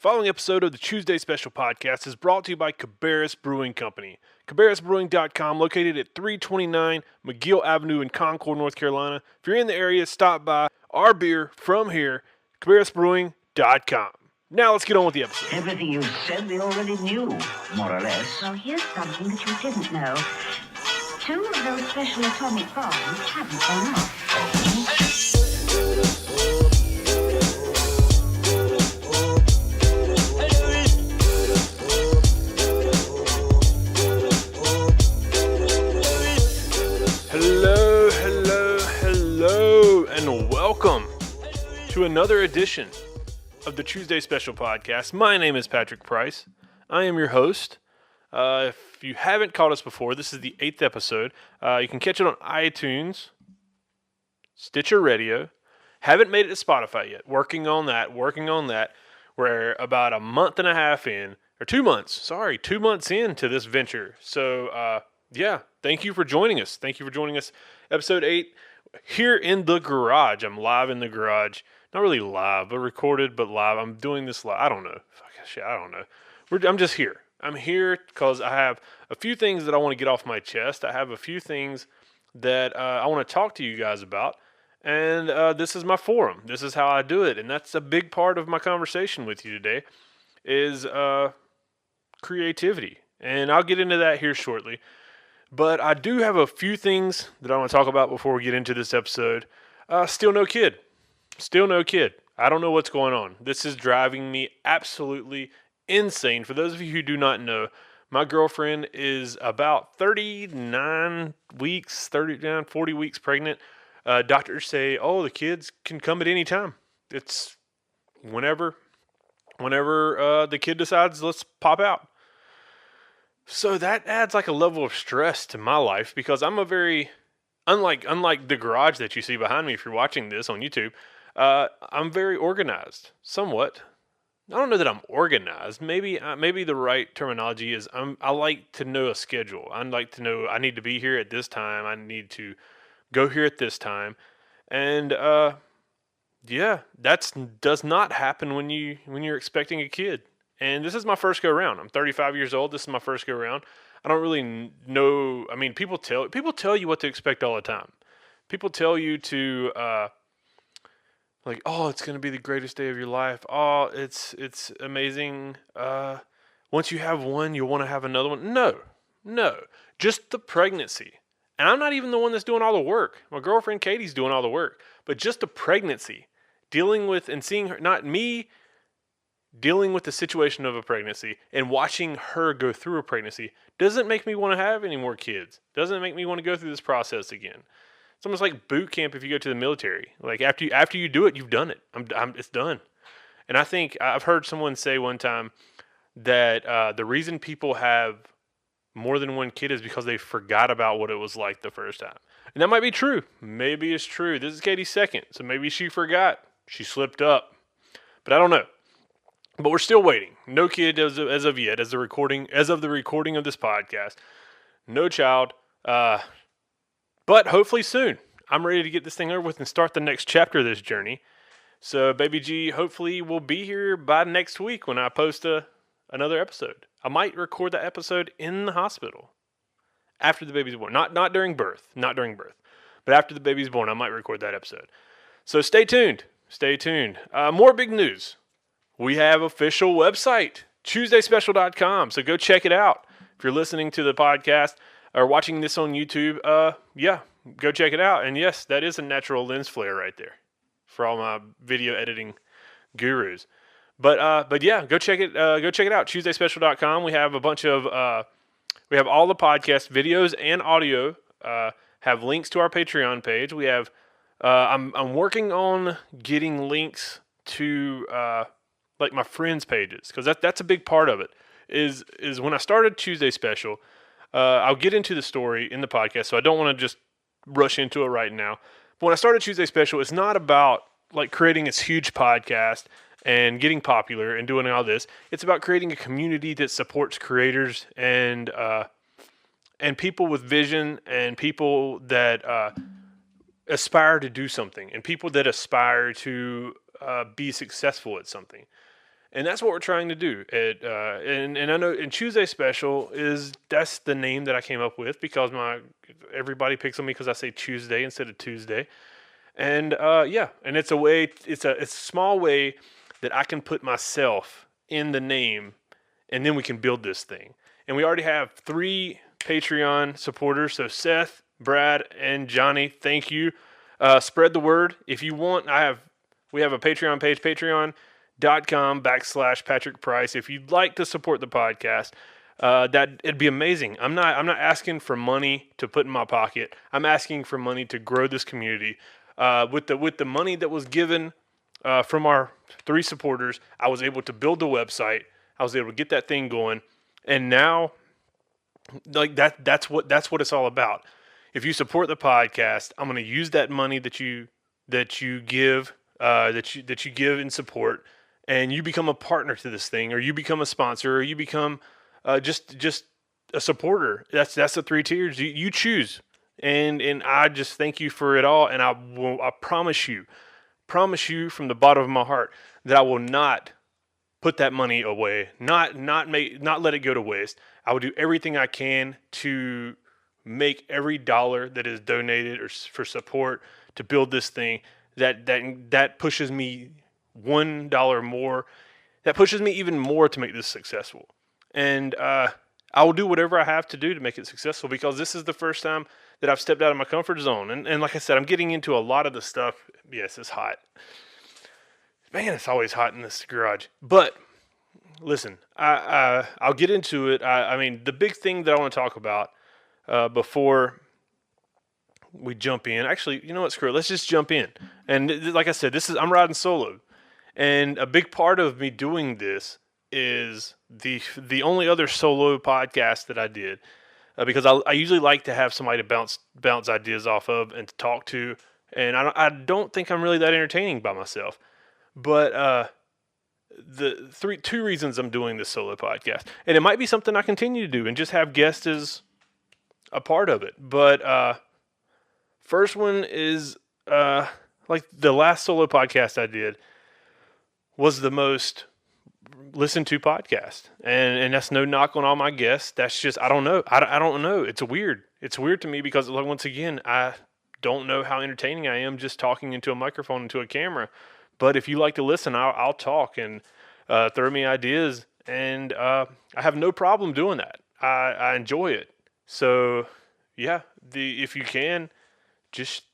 following episode of the Chewsday Special podcast is brought to you by Cabarrus Brewing Company. CabarrusBrewing.com, located at 329 McGill Avenue in Concord, North Carolina. If you're in the area, stop by. Our beer from here, CabarrusBrewing.com. Now let's get on with the episode. Everything you said we already knew, more or less. Well, here's something that you didn't know. 2 of those special atomic bombs haven't gone off. Hello, and welcome to another edition of the Chewsday Special podcast. My name is Patrick Price. I am your host. If you haven't caught us before, this is the 8th episode. You can catch it on iTunes, Stitcher Radio. Haven't made it to Spotify yet. Working on that. We're about a month and a half in, or 2 months. 2 months into this venture. So, thank you for joining us. Episode 8 here in the garage. I'm live in the garage. Not really live, but recorded, but live. I'm doing this live. I don't know. I'm just here. I'm here because I have a few things that I want to get off my chest. I have a few things that I want to talk to you guys about. And this is my forum. This is how I do it. And that's a big part of my conversation with you today is creativity. And I'll get into that here shortly. But I do have a few things that I want to talk about before we get into this episode. Still no kid. I don't know what's going on. This is driving me absolutely insane. For those of you who do not know, my girlfriend is about 40 weeks pregnant. Doctors say, the kids can come at any time. It's whenever the kid decides, let's pop out. So that adds like a level of stress to my life because I'm a very, unlike the garage that you see behind me if you're watching this on YouTube, I'm very organized, somewhat. I don't know that I'm organized. Maybe the right terminology is I like to know a schedule. I like to know I need to be here at this time. I need to go here at this time. And that does not happen when you're expecting a kid. And this is my first go around. I'm 35 years old. This is my first go around. I don't really know. I mean, people tell you what to expect all the time. People tell you to it's going to be the greatest day of your life. Oh, it's amazing. Once you have one, you'll want to have another one. No, just the pregnancy. And I'm not even the one that's doing all the work. My girlfriend Katie's doing all the work. But just the pregnancy, dealing with and seeing her, not me, dealing with the situation of a pregnancy and watching her go through a pregnancy doesn't make me want to have any more kids. Doesn't make me want to go through this process again. It's almost like boot camp if you go to the military. Like after you do it, you've done it. It's done. And I think I've heard someone say one time that the reason people have more than one kid is because they forgot about what it was like the first time. And that might be true. Maybe it's true. This is Katie's second, so maybe she forgot. She slipped up. But I don't know. But we're still waiting. No kid as of yet, as of the recording of this podcast. No child. But hopefully soon. I'm ready to get this thing over with and start the next chapter of this journey. So Baby G hopefully will be here by next week when I post another episode. I might record that episode in the hospital after the baby's born. Not during birth. But after the baby's born, I might record that episode. So stay tuned. More big news. We have official website, ChewsdaySpecial.com. So go check it out. If you're listening to the podcast or watching this on YouTube, go check it out. And yes, that is a natural lens flare right there for all my video editing gurus. But go check it out. ChewsdaySpecial.com. We have a bunch of we have all the podcast videos and audio. Have links to our Patreon page. We have I'm working on getting links to like my friends' pages, because that's a big part of it. Is when I started Chewsday Special, I'll get into the story in the podcast, so I don't want to just rush into it right now. But when I started Chewsday Special, it's not about like creating this huge podcast and getting popular and doing all this. It's about creating a community that supports creators and people with vision and people that aspire to do something and people that aspire to be successful at something. And that's what we're trying to do. And I know, and Chewsday Special that's the name that I came up with because everybody picks on me because I say Tuesday instead of Tuesday. And yeah, and it's a small way that I can put myself in the name, and then we can build this thing. And we already have 3 Patreon supporters. So Seth, Brad, and Johnny, thank you. Spread the word. If you want, we have a Patreon page, patreon.com/Patrick Price. If you'd like to support the podcast, that it'd be amazing. I'm not asking for money to put in my pocket. I'm asking for money to grow this community. With the money that was given from our 3 supporters, I was able to build the website. I was able to get that thing going, and now, like that's what it's all about. If you support the podcast, I'm going to use that money that you give that you give in support, and you become a partner to this thing, or you become a sponsor, or you become just a supporter. That's the 3 tiers. You choose. And I just thank you for it all, and I promise you from the bottom of my heart that I will not put that money away, not let it go to waste. I will do everything I can to make every dollar that is donated or for support to build this thing that pushes me $1 more. That pushes me even more to make this successful. And I will do whatever I have to do to make it successful, because this is the first time that I've stepped out of my comfort zone. And like I said, I'm getting into a lot of the stuff. Yes, it's hot. Man, it's always hot in this garage. But listen, I'll get into it. I mean, the big thing that I want to talk about before we jump in. Actually, you know what? Screw it. Let's just jump in. And like I said, I'm riding solo. And a big part of me doing this is the only other solo podcast that I did, because I usually like to have somebody to bounce ideas off of and to talk to, and I don't think I'm really that entertaining by myself. But the 2 reasons I'm doing this solo podcast, and it might be something I continue to do and just have guests as a part of it. But first one is like the last solo podcast I did was the most listened to podcast, and that's no knock on all my guests. That's just I don't know. I don't know. It's weird. It's weird to me because, like, once again, I don't know how entertaining I am just talking into a microphone, into a camera. But if you like to listen, I'll talk and throw me ideas, and I have no problem doing that. I enjoy it. So yeah, if you can, just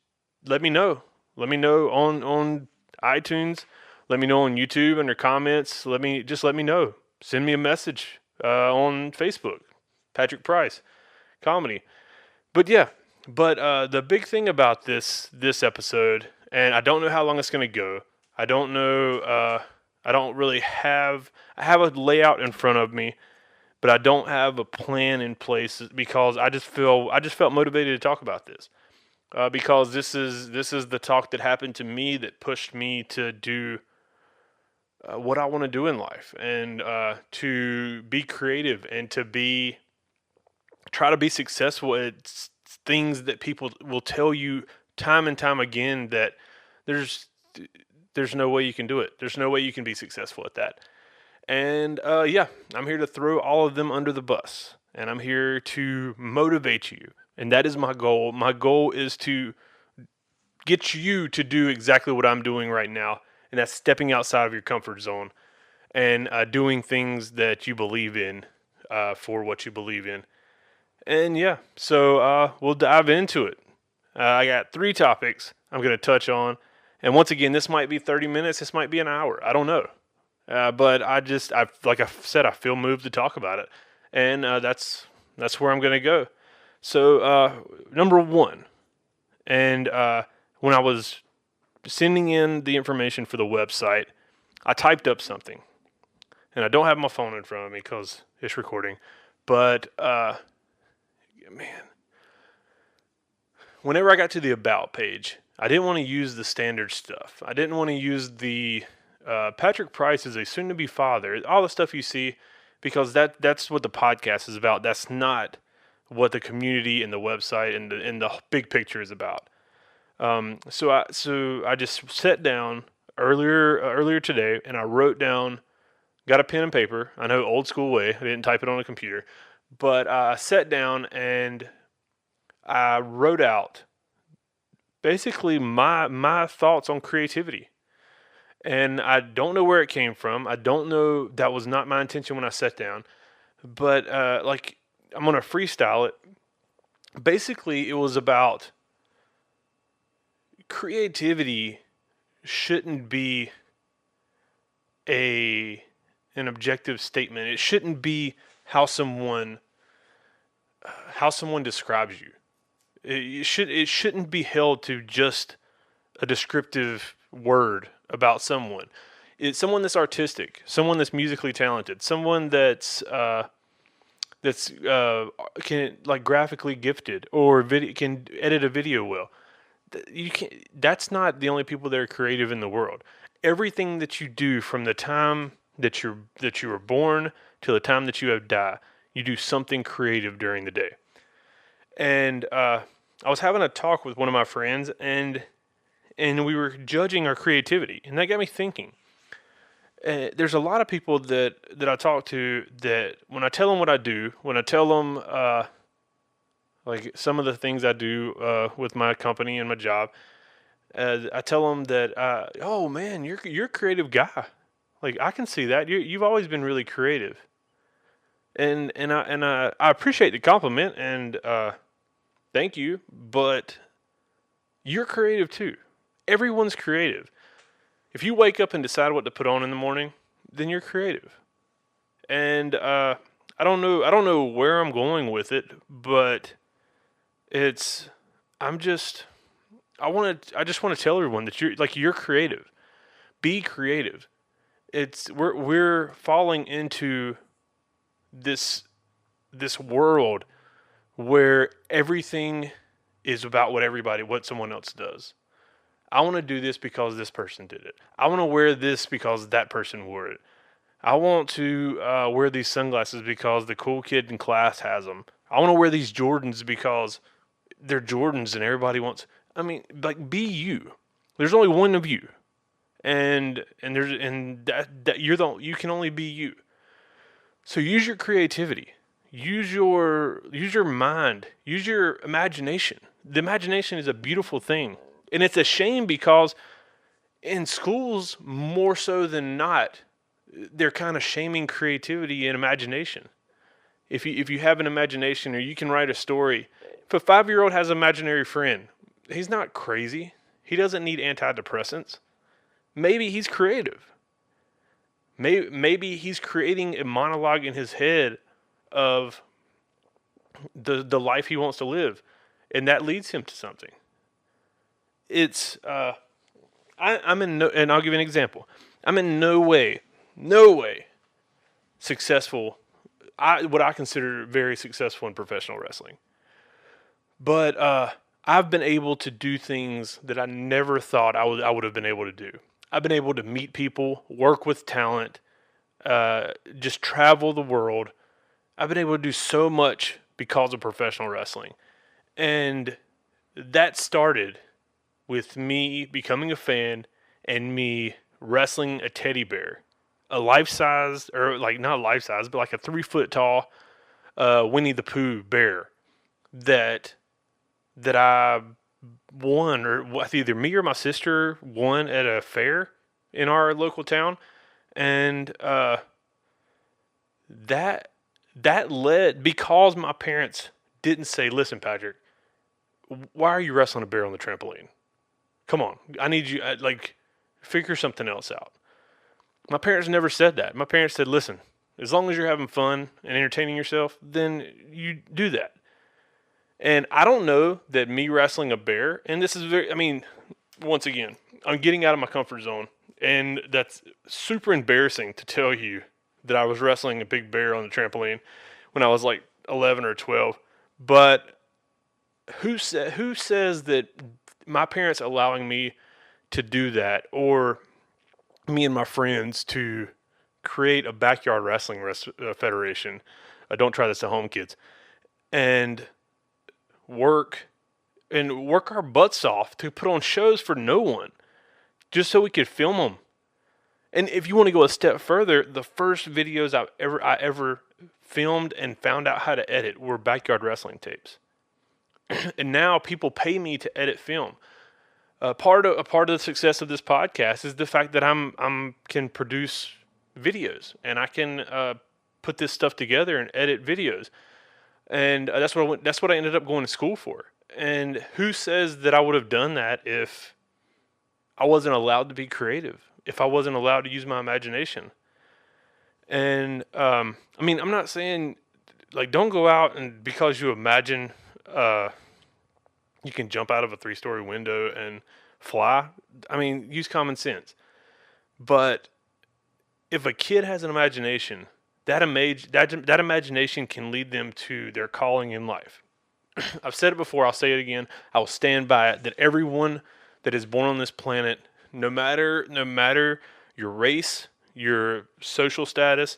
let me know. Let me know on iTunes. Let me know on YouTube under comments. Let me know. Send me a message on Facebook, Patrick Price Comedy. But yeah, the big thing about this episode, and I don't know how long it's going to go. I don't know. I don't really have. I have a layout in front of me, but I don't have a plan in place because I just felt motivated to talk about this. Because this is the talk that happened to me that pushed me to do what I want to do in life, and to be creative, and to try to be successful at things that people will tell you time and time again that there's no way you can do it. There's no way you can be successful at that. And yeah, I'm here to throw all of them under the bus, and I'm here to motivate you. And that is my goal. My goal is to get you to do exactly what I'm doing right now, and that's stepping outside of your comfort zone and doing things that you believe in for what you believe in. And yeah, so we'll dive into it. I got 3 topics I'm going to touch on. And once again, this might be 30 minutes. This might be an hour. I don't know. But like I said, I feel moved to talk about it. And that's where I'm going to go. So number 1, and when I was sending in the information for the website, I typed up something. And I don't have my phone in front of me because it's recording. But, man, whenever I got to the About page, I didn't want to use the standard stuff. I didn't want to use the Patrick Price is a soon-to-be father, all the stuff you see, because that's what the podcast is about. That's not what the community and the website and the big picture is about. So I just sat down earlier today, and I wrote down got a pen and paper. I know, old school way. I didn't type it on a computer, but I sat down and I wrote out basically my thoughts on creativity. And I don't know where it came from. I don't know. That was not my intention when I sat down. But like, I'm gonna freestyle it. Basically, it was about creativity shouldn't be a an objective statement. It shouldn't be how someone describes you. It shouldn't be held to just a descriptive word about someone. It's someone that's artistic, someone that's musically talented, someone that's can, like, graphically gifted, or can edit a video well. You can That's not the only people that are creative in the world. Everything that you do, from the time that you were born to the time that you have died, you do something creative during the day. And I was having a talk with one of my friends, and we were judging our creativity, and that got me thinking. There's a lot of people that I talk to, that when I tell them what I do, when I tell them like some of the things I do with my company and my job, I tell them that, oh man, you're a creative guy. Like, I can see that you've always been really creative, and I appreciate the compliment, and thank you, but you're creative too. Everyone's creative. If you wake up and decide what to put on in the morning, then you're creative. And I don't know where I'm going with it, but it's I'm just I just want to tell everyone that you're creative. Be creative. We're falling into this world where everything is about what someone else does. I want to do this because this person did it. I want to wear this because that person wore it. I want to wear these sunglasses because the cool kid in class has them. I want to wear these Jordans because they're Jordans and everybody wants. I mean, like, be you. There's only one of you, and you can only be you. So use your creativity. Use your mind. Use your imagination. The imagination is a beautiful thing. And it's a shame because in schools, more so than not, they're kind of shaming creativity and imagination. If you have an imagination, or you can write a story, if a 5-year-old has an imaginary friend, he's not crazy. He doesn't need antidepressants. Maybe he's creative. Maybe he's creating a monologue in his head of the life he wants to live, and that leads him to something. It's I'm in no, and I'll give you an example. I'm in no way successful. What I consider very successful in professional wrestling, but I've been able to do things that I never thought I would have been able to do. I've been able to meet people, work with talent, just travel the world. I've been able to do so much because of professional wrestling, and that started with me becoming a fan and me wrestling a teddy bear, a life-size, or like not life-size, but like a 3-foot tall Winnie the Pooh bear that I won, or either me or my sister won at a fair in our local town, and that led, because my parents didn't say, "Listen, Patrick, why are you wrestling a bear on the trampoline? Come on, I need you, figure something else out." My parents never said that. My parents said, "Listen, as long as you're having fun and entertaining yourself, then you do that." And I don't know that me wrestling a bear, and this is once again, I'm getting out of my comfort zone, and that's super embarrassing to tell you that I was wrestling a big bear on the trampoline when I was like 11 or 12. But who says that my parents allowing me to do that, or me and my friends to create a backyard wrestling federation, don't try this at home, kids, and work our butts off to put on shows for no one, just so we could film them And if you want to go a step further, the first videos I ever filmed and found out how to edit were backyard wrestling tapes. And now people pay me to edit film. A part of the success of this podcast is the fact that I'm can produce videos, and I can put this stuff together and edit videos. And that's what I ended up going to school for. And who says that I would have done that if I wasn't allowed to be creative, if I wasn't allowed to use my imagination? And I mean, I'm not saying like don't go out and because you imagine you can jump out of a 3-story window and fly. I mean, use common sense. But if a kid has an imagination, that imagination can lead them to their calling in life. I've said it before, I'll say it again. I will stand by it that everyone that is born on this planet, no matter your race, your social status,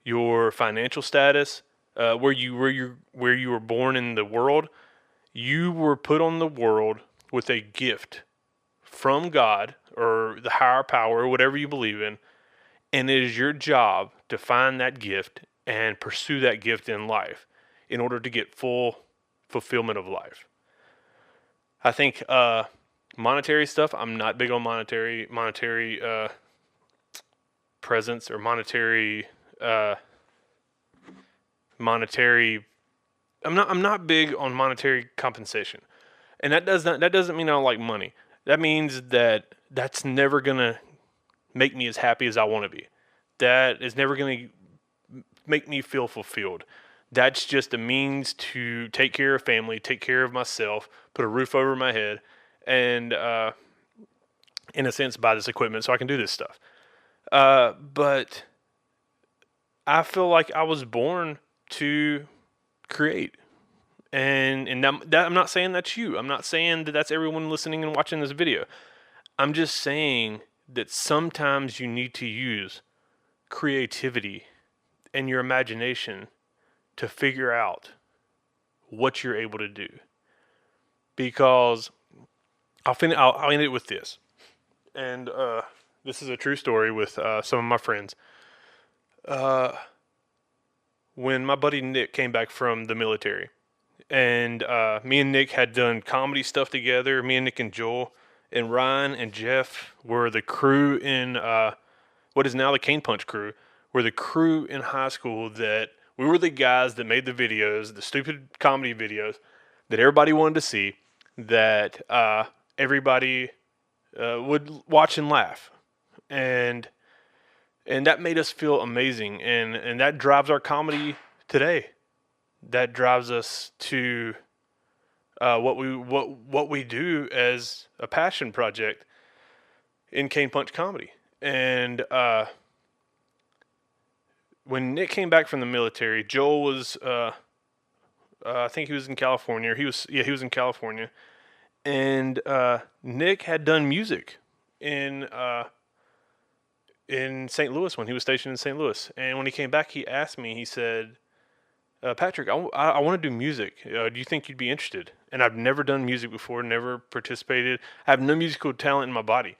your financial status, where you were born in the world, you were put on the world with a gift from God or the higher power or whatever you believe in, and it is your job to find that gift and pursue that gift in life in order to get full fulfillment of life. I think monetary stuff, I'm not big on monetary presence or monetary I'm not big on monetary compensation. And that doesn't mean I don't like money. That means that that's never going to make me as happy as I want to be. That is never going to make me feel fulfilled. That's just a means to take care of family, take care of myself, put a roof over my head, and in a sense buy this equipment so I can do this stuff. But I feel like I was born to create. And that I'm not saying that's you. I'm not saying that that's everyone listening and watching this video. I'm just saying that sometimes you need to use creativity and your imagination to figure out what you're able to do. Because I'll end it with this. And this is a true story with some of my friends. When my buddy Nick came back from the military, and me and Nick had done comedy stuff together. Me and Nick and Joel and Ryan and Jeff were the crew in what is now the Cane Punch crew. We're the crew in high school that we were the guys that made the videos, the stupid comedy videos that everybody wanted to see, that everybody would watch and laugh. And that made us feel amazing. And that drives our comedy today. That drives us to what we do as a passion project in Cane Punch comedy. And when Nick came back from the military, Joel was I think he was in California. He was in California, and Nick had done music in St. Louis when he was stationed in St. Louis. And when he came back, he asked me. He said, Patrick, I want to do music. Do you think you'd be interested? And I've never done music before, never participated. I have no musical talent in my body.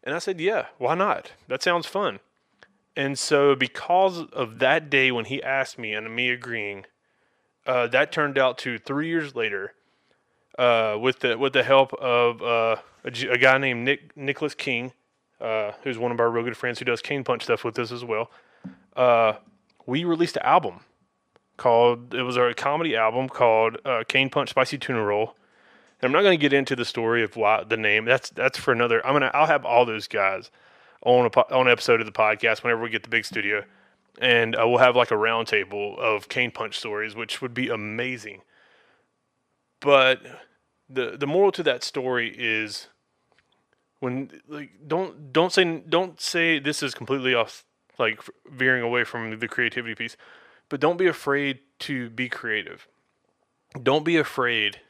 And I said, yeah, why not? That sounds fun. And so because of that day when he asked me and me agreeing, that turned out to 3 years later, with the help of a guy named Nicholas King, who's one of our real good friends who does Cane Punch stuff with us as well. We released an album. It was our comedy album called Cane Punch Spicy Tuna Roll. And I'm not going to get into the story of why the name. That's for another. I'll have all those guys on an episode of the podcast whenever we get the big studio, and we'll have like a round table of Cane Punch stories, which would be amazing. But the moral to that story is when don't say this is completely off, like veering away from the creativity piece. But don't be afraid to be creative. Don't be afraid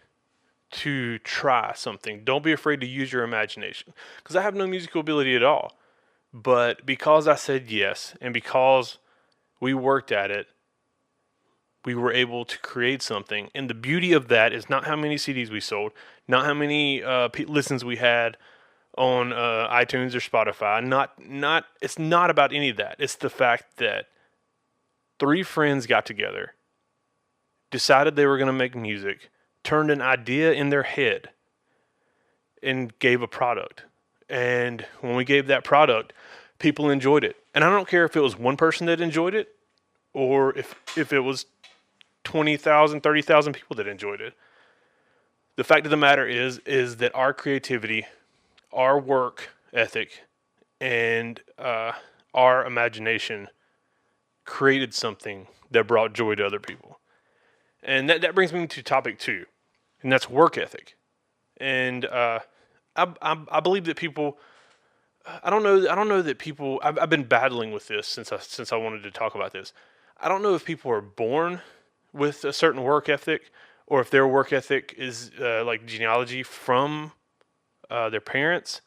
to try something. Don't be afraid to use your imagination. Because I have no musical ability at all. But because I said yes, and because we worked at it, we were able to create something. And the beauty of that is not how many CDs we sold, not how many listens we had on iTunes or Spotify. It's not about any of that. It's the fact that 3 friends got together, decided they were going to make music, turned an idea in their head, and gave a product. And when we gave that product, people enjoyed it. And I don't care if it was one person that enjoyed it or if it was 20,000, 30,000 people that enjoyed it. The fact of the matter is that our creativity, our work ethic, and our imagination created something that brought joy to other people. And that brings me to topic 2, and that's work ethic. And I believe that people, I don't know that people. I've been battling with this since I wanted to talk about this. I don't know if people are born with a certain work ethic, or if their work ethic is like genealogy from their parents,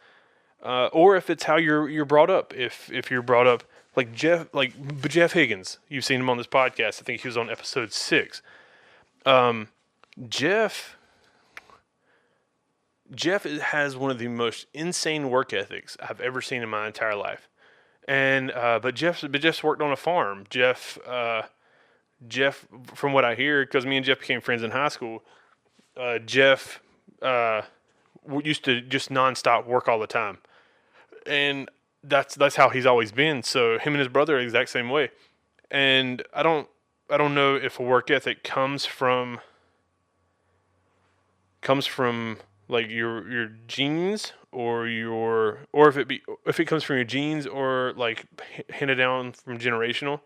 or if it's how you're brought up. If you're brought up like Jeff Higgins, you've seen him on this podcast. I think he was on episode 6. Jeff has one of the most insane work ethics I've ever seen in my entire life. And but Jeff's worked on a farm. Jeff, from what I hear, because me and Jeff became friends in high school, Jeff used to just nonstop work all the time, and that's how he's always been. So him and his brother are the exact same way. And I don't know if a work ethic comes from like your genes or if it comes from your genes or like handed down from generational,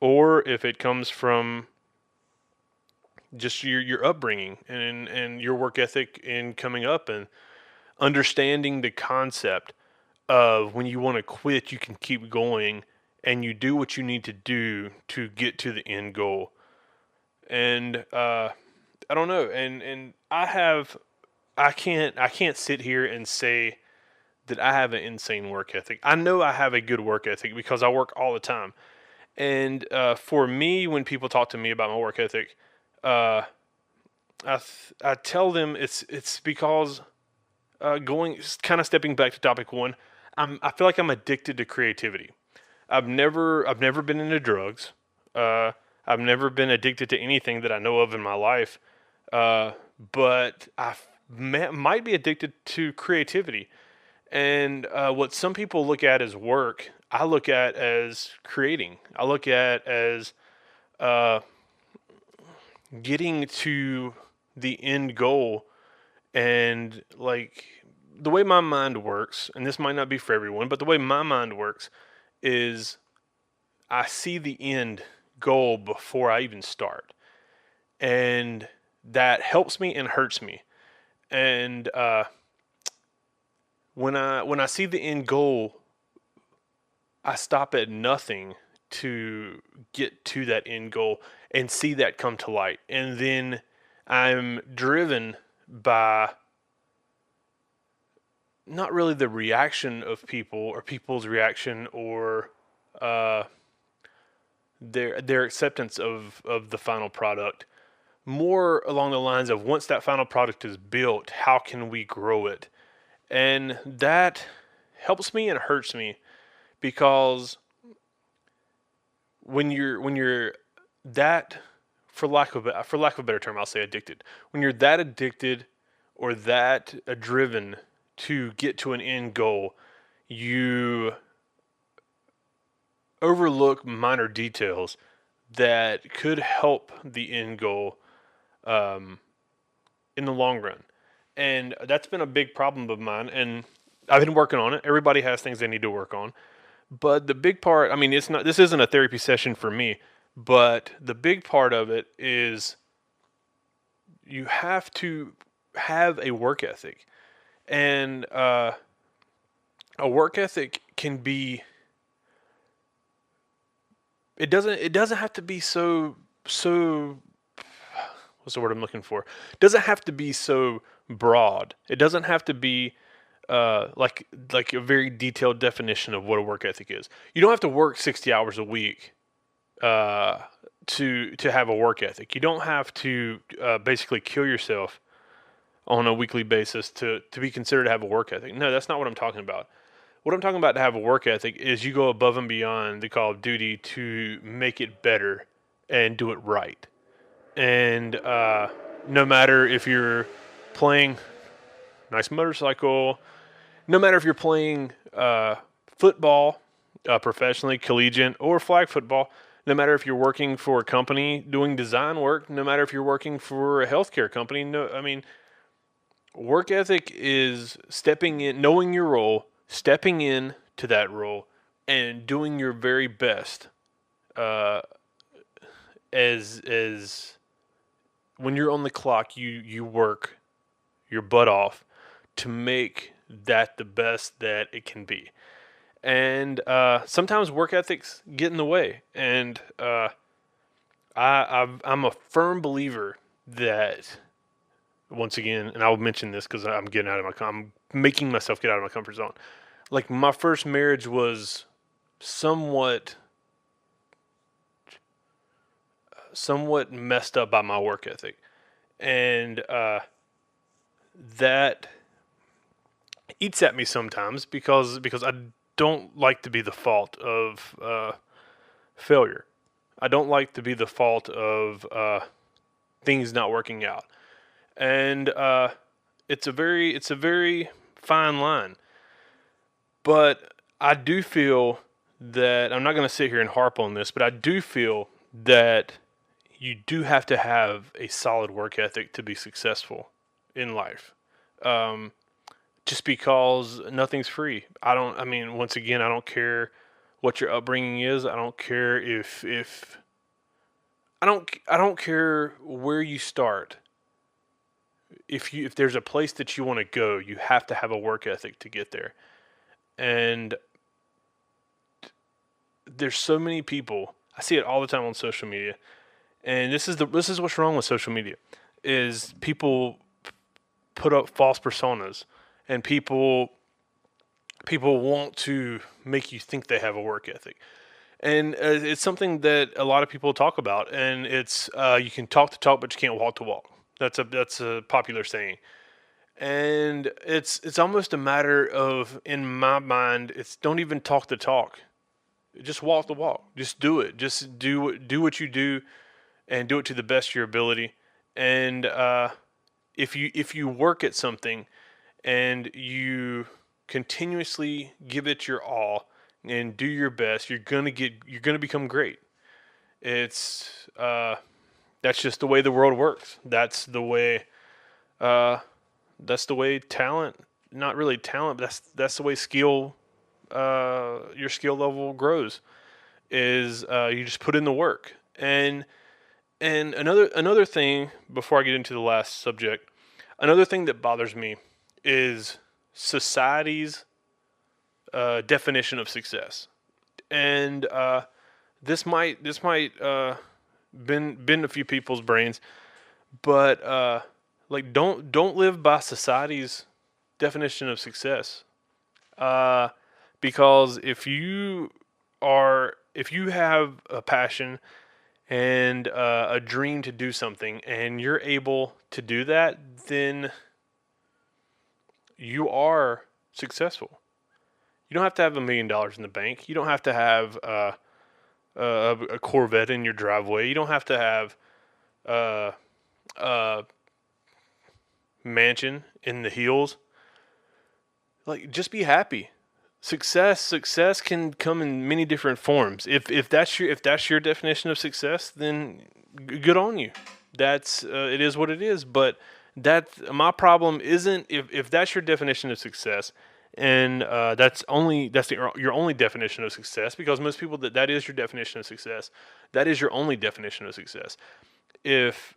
or if it comes from just your upbringing and your work ethic in coming up and understanding the concept of when you want to quit, you can keep going and you do what you need to do to get to the end goal. And I don't know, and I can't sit here and say that I have an insane work ethic. I know I have a good work ethic because I work all the time. And for me, when people talk to me about my work ethic, I tell them it's because stepping back to topic 1, I feel like I'm addicted to creativity. I've never been into drugs. I've never been addicted to anything that I know of in my life. But I might be addicted to creativity. And what some people look at as work, I look at as creating. I look at as getting to the end goal. And like the way my mind works, and this might not be for everyone, but the way my mind works is I see the end goal before I even start. And that helps me and hurts me. And when I see the end goal, I stop at nothing to get to that end goal and see that come to light. And then I'm driven by not really the reaction of people or people's reaction or their acceptance of the final product. More along the lines of once that final product is built, how can we grow it? And that helps me and hurts me because when you're that, for lack of a better term, I'll say addicted. When you're that addicted or that driven to get to an end goal, you overlook minor details that could help the end goal in the long run. And that's been a big problem of mine, and I've been working on it. Everybody has things they need to work on. But the big part, this isn't a therapy session for me, but the big part of it is you have to have a work ethic. And a work ethic can be, it doesn't have to be so what's the word I'm looking for? It doesn't have to be so broad. It doesn't have to be like a very detailed definition of what a work ethic is. You don't have to work 60 hours a week to have a work ethic. You don't have to basically kill yourself on a weekly basis to be considered to have a work ethic. No, that's not what I'm talking about. What I'm talking about to have a work ethic is you go above and beyond the call of duty to make it better and do it right. And no matter if you're playing nice motorcycle, no matter if you're playing football professionally, collegiate, or flag football, no matter if you're working for a company doing design work, no matter if you're working for a healthcare company, no, I mean, work ethic is stepping in, knowing your role, stepping in to that role, and doing your very best. As when you're on the clock, you work your butt off to make that the best that it can be. And sometimes work ethics get in the way. And I'm a firm believer that, once again, and I'll mention this because I'm making myself get out of my comfort zone. Like, my first marriage was somewhat messed up by my work ethic, and that eats at me sometimes because I don't like to be the fault of failure. I don't like to be the fault of things not working out, and it's a very fine line. But I do feel that I'm not going to sit here and harp on this, but I do feel that you do have to have a solid work ethic to be successful in life. Just because nothing's free. I mean, once again, I don't care what your upbringing is. I don't care if I don't care where you start. If there's a place that you want to go, you have to have a work ethic to get there. And there's so many people. I see it all the time on social media. And this is what's wrong with social media is people put up false personas, and people want to make you think they have a work ethic. And it's something that a lot of people talk about, and it's you can talk the talk, but you can't walk the walk. That's a popular saying, and it's almost a matter of, in my mind, it's don't even talk the talk, just walk the walk, just do it, just do what you do, and do it to the best of your ability. And if you work at something and you continuously give it your all and do your best, you're gonna become great. It's that's just the way the world works. That's the way talent, not really talent, but that's the way skill, your skill level grows. Is you just put in the work. And another thing before I get into the last subject, another thing that bothers me is society's definition of success. And this might bend a few people's brains, but like don't live by society's definition of success. Because if you have a passion and a dream to do something, and you're able to do that, then you are successful. You don't have to have $1 million in the bank. You don't have to have a Corvette in your driveway. You don't have to have a mansion in the hills. Like, just be happy. Success can come in many different forms. If that's your definition of success, then good on you. That's it is what it is. But my problem isn't if that's your definition of success, and that's your only definition of success, because most people that is your definition of success. That is your only definition of success. If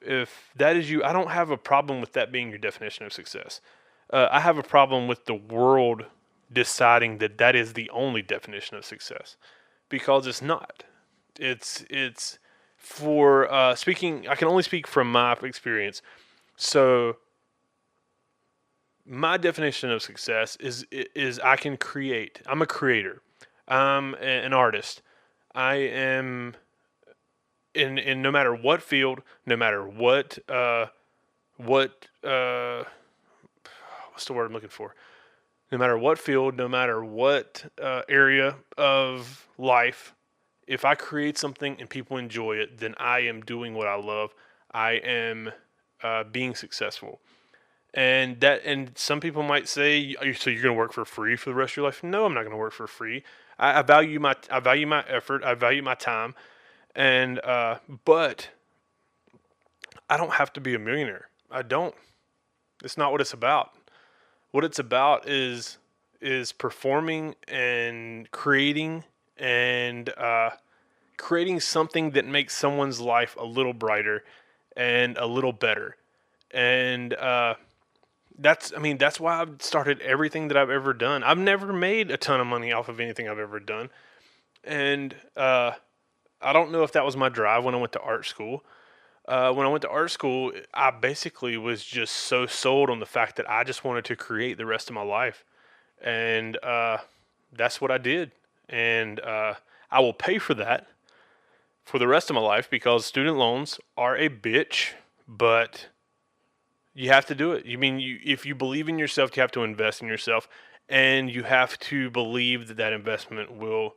that is you, I don't have a problem with that being your definition of success. I have a problem with the world deciding that is the only definition of success, because it's not. It's for speaking. I can only speak from my experience. So my definition of success is I can create. I'm a creator. I'm an artist. I am in no matter what field, no matter what what's the word I'm looking for? No matter what field, no matter what area of life, if I create something and people enjoy it, then I am doing what I love. I am being successful. And some people might say, so you're going to work for free for the rest of your life? No, I'm not going to work for free. I value my effort. I value my time, and but I don't have to be a millionaire. I don't. It's not what it's about. What it's about is performing and and creating something that makes someone's life a little brighter and a little better. And that's why I've started everything that I've ever done. I've never made a ton of money off of anything I've ever done, and I don't know if that was my drive when I went to art school. When I went to art school, I basically was just so sold on the fact that I just wanted to create the rest of my life, and that's what I did. And I will pay for that for the rest of my life because student loans are a bitch, but you have to do it. If you believe in yourself, you have to invest in yourself, and you have to believe that that investment will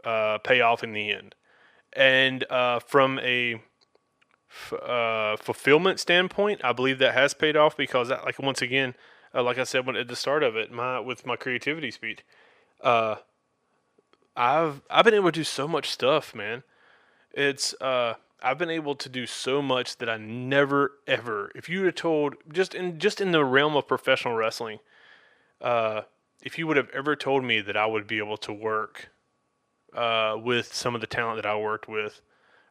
pay off in the end. And from a fulfillment standpoint, I believe that has paid off because, like once again, like I said at the start of it, with my creativity speech, uh, I've been able to do so much stuff, man. It's I've been able to do so much that I never ever. If you would have told just in the realm of professional wrestling, uh, if you would have ever told me that I would be able to work with some of the talent that I worked with,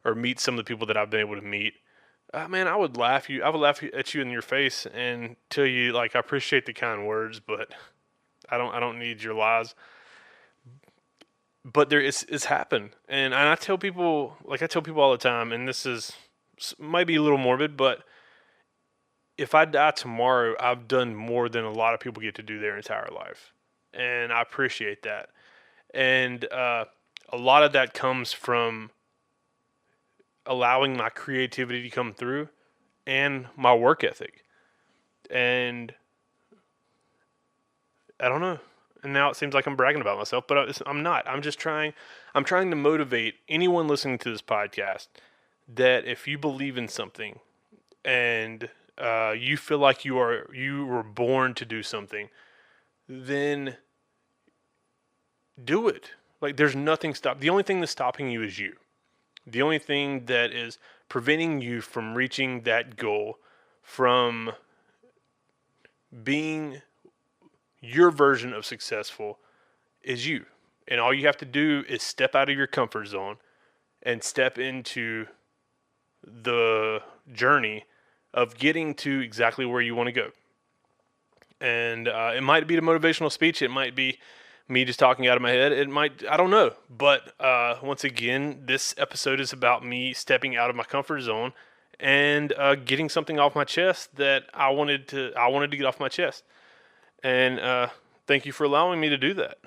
or meet some of the people that I've been able to meet, man, I would laugh you. I would laugh at you in your face and tell you like I appreciate the kind words, but I don't need your lies. But it's happened, and I tell people all the time, and this is might be a little morbid, but if I die tomorrow, I've done more than a lot of people get to do their entire life, and I appreciate that. And a lot of that comes from allowing my creativity to come through and my work ethic. And I don't know. And now it seems like I'm bragging about myself, but I'm not. I'm trying to motivate anyone listening to this podcast that if you believe in something and you feel like you were born to do something, then do it. Like there's nothing stop. The only thing that's stopping you is you. The only thing that is preventing you from reaching that goal, from being your version of successful, is you. And all you have to do is step out of your comfort zone and step into the journey of getting to exactly where you want to go. And it might be the motivational speech. It might be me just talking out of my head. I don't know. But once again, this episode is about me stepping out of my comfort zone and getting something off my chest that I wanted to get off my chest. And thank you for allowing me to do that.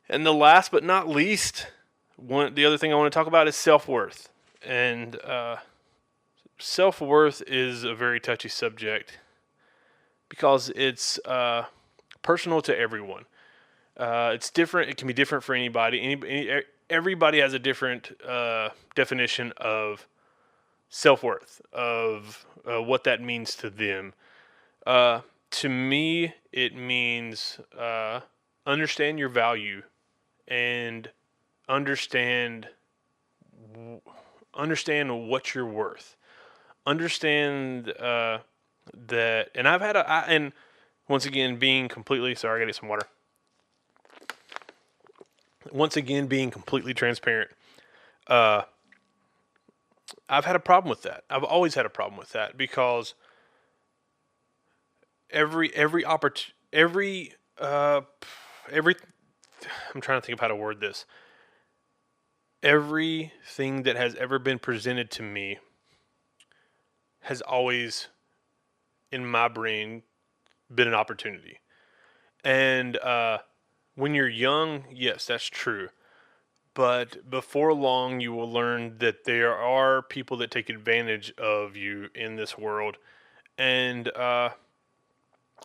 And the last but not least, the other thing I want to talk about is self-worth. And self-worth is a very touchy subject because it's personal to everyone. It's different. It can be different for anybody. Everybody has a different definition of self-worth, of what that means to them. To me, it means understand your value and understand what you're worth. Understand that, and and once again, being completely, sorry, I gotta get some water. Once again, being completely transparent, I've had a problem with that. I've always had a problem with that because every I'm trying to think of how to word this. Everything that has ever been presented to me has always, in my brain, been an opportunity. And when you're young, yes, that's true. But before long, you will learn that there are people that take advantage of you in this world. And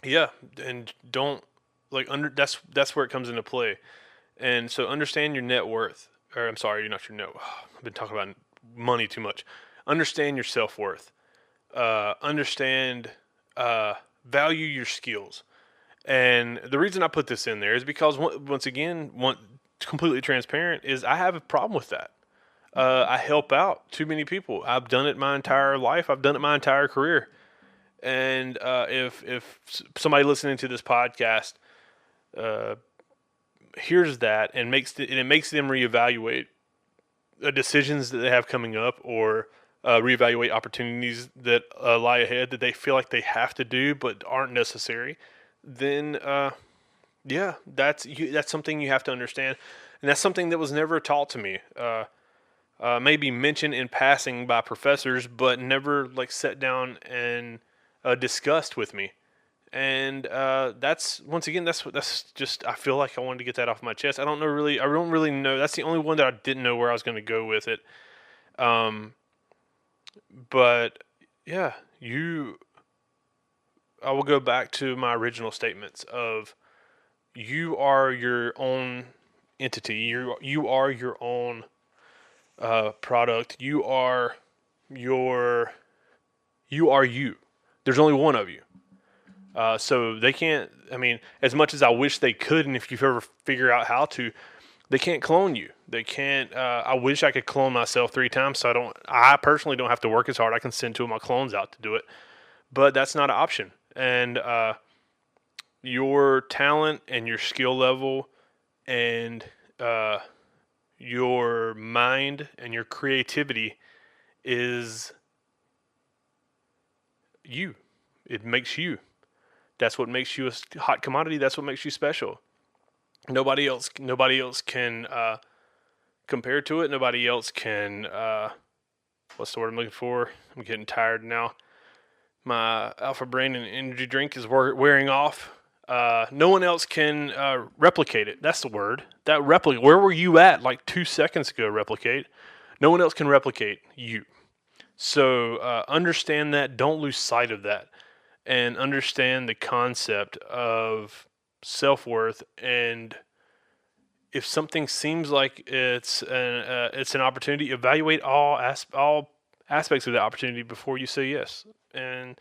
Yeah, and don't like under that's where it comes into play. And so understand your net worth. Or I'm sorry, you're not your net. I've been talking about money too much. Understand your self worth. Understand, value your skills. And the reason I put this in there is because once again, completely transparent is I have a problem with that. I help out too many people. I've done it my entire life. I've done it my entire career. And if somebody listening to this podcast uh, hears that and it makes them reevaluate decisions that they have coming up, or reevaluate opportunities that lie ahead that they feel like they have to do but aren't necessary, then yeah, that's something you have to understand, and that's something that was never taught to me. Maybe mentioned in passing by professors, but never like sat down and discussed with me. And that's once again that's just I feel like I wanted to get that off my chest. I don't really know. That's the only one that I didn't know where I was going to go with it. Um, but yeah, I will go back to my original statements of you are your own entity. You are your own product. Your you are you. There's only one of you. So they can't. I mean, as much as I wish they could, and if you've ever figure out how to, they can't clone you. They can't. I wish I could clone myself 3 times, so I don't. I personally don't have to work as hard. I can send 2 of my clones out to do it, but that's not an option. And your talent and your skill level and your mind and your creativity is you. It makes you. That's what makes you a hot commodity. That's what makes you special. Nobody else can compare to it. Nobody else can. What's the word I'm looking for? I'm getting tired now. My alpha brain and energy drink is wearing off. No one else can replicate it. That's the word. That replicate. Where were you at like 2 seconds ago? Replicate. No one else can replicate you. So understand that. Don't lose sight of that, and understand the concept of self worth. And if something seems like it's an opportunity, evaluate all aspects of the opportunity before you say yes. And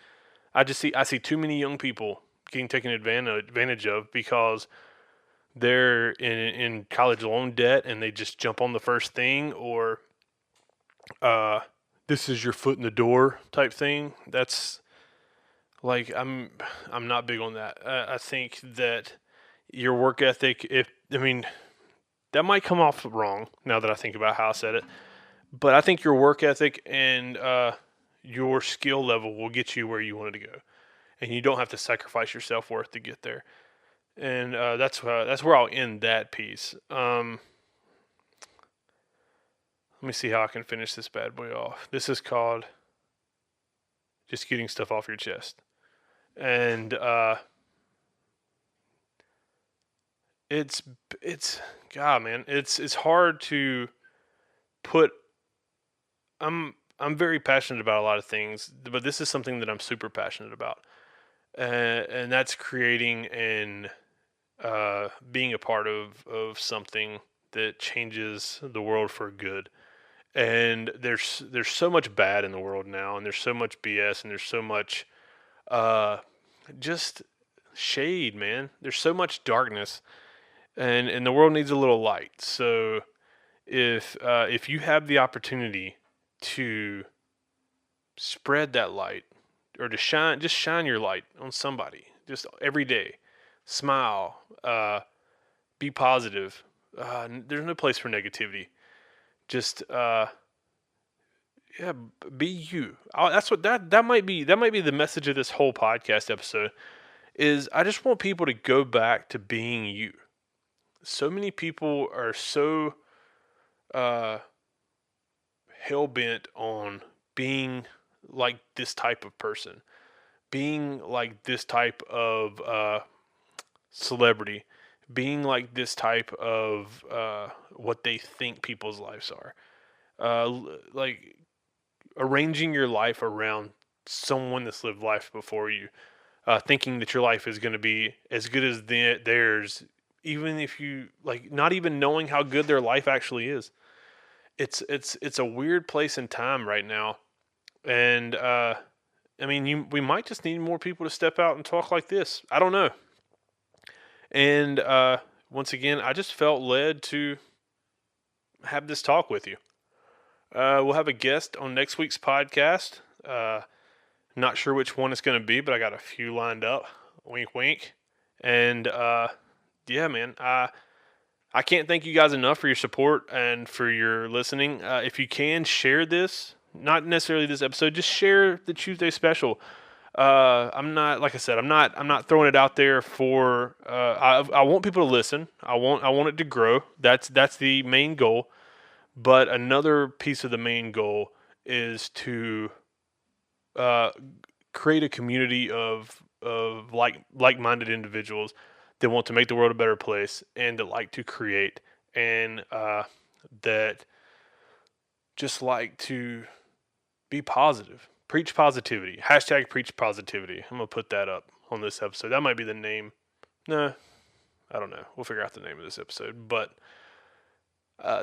I see too many young people getting taken advantage of because they're in college loan debt and they just jump on the first thing, or uh, this is your foot in the door type thing. That's like I'm not big on that. I think that your work ethic, if I mean that might come off wrong now that I think about how I said it, but I think your work ethic and your skill level will get you where you wanted to go, and you don't have to sacrifice your self worth to get there. And that's where I'll end that piece. Let me see how I can finish this bad boy off. This is called just getting stuff off your chest, and it's God, man, it's hard to put. I'm very passionate about a lot of things, but this is something that I'm super passionate about, and that's creating and being a part of something that changes the world for good. And there's so much bad in the world now, and there's so much BS, and there's so much uh, just shade, man. There's so much darkness, and the world needs a little light. So if you have the opportunity to spread that light, or to shine your light on somebody, just every day, smile, be positive. There's no place for negativity. Just yeah, be you. That's what that might be. That might be the message of this whole podcast episode. Is I just want people to go back to being you. So many people are so uh, hell bent on being like this type of person, being like this type of celebrity, being like this type of what they think people's lives are. Like arranging your life around someone that's lived life before you. thinking that your life is going to be as good as theirs, even if you like not even knowing how good their life actually is. It's a weird place in time right now, and I mean, we might just need more people to step out and talk like this. I don't know. And once again, I just felt led to have this talk with you. We'll have a guest on next week's podcast. Not sure which one it's going to be, but I got a few lined up. Wink, wink. And yeah, man, I can't thank you guys enough for your support and for your listening. If you can share this, not necessarily this episode, just share the Chewsday Special. I'm not, like I said, I'm not throwing it out there for. I want people to listen. I want it to grow. That's the main goal. But another piece of the main goal is to create a community of like-minded individuals that want to make the world a better place and that like to create and that just like to be positive. Preach positivity. Hashtag preach positivity. I'm going to put that up on this episode. That might be the name. No, I don't know. We'll figure out the name of this episode. But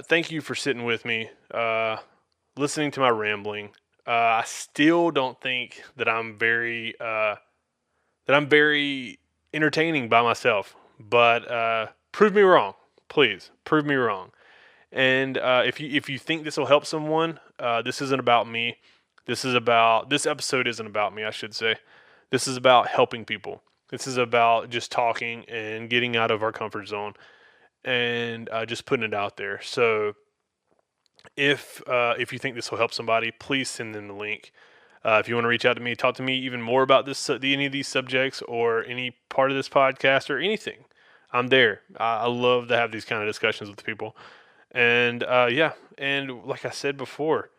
thank you for sitting with me, listening to my rambling. I still don't think that I'm very entertaining by myself. But prove me wrong. Please, prove me wrong. And if you think this will help someone, this isn't about me. This episode isn't about me, I should say. This is about helping people. This is about just talking and getting out of our comfort zone and just putting it out there. So if you think this will help somebody, please send them the link. If you want to reach out to me, talk to me even more about any of these subjects or any part of this podcast or anything, I'm there. I love to have these kind of discussions with people. And yeah, and like I said before,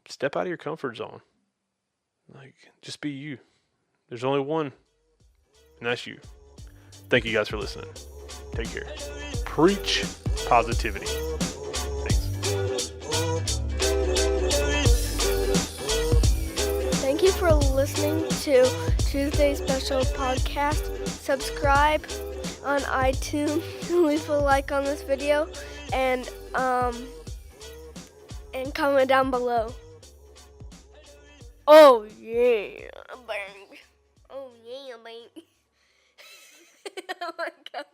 step out of your comfort zone. Like, just be you. There's only one, and that's you. Thank you guys for listening. Take care. Preach positivity. Thanks. Thank you for listening to Chewsday Special podcast. Subscribe on iTunes, leave a like on this video, and comment down below. Oh yeah, bang. Oh yeah, bang. Oh my god.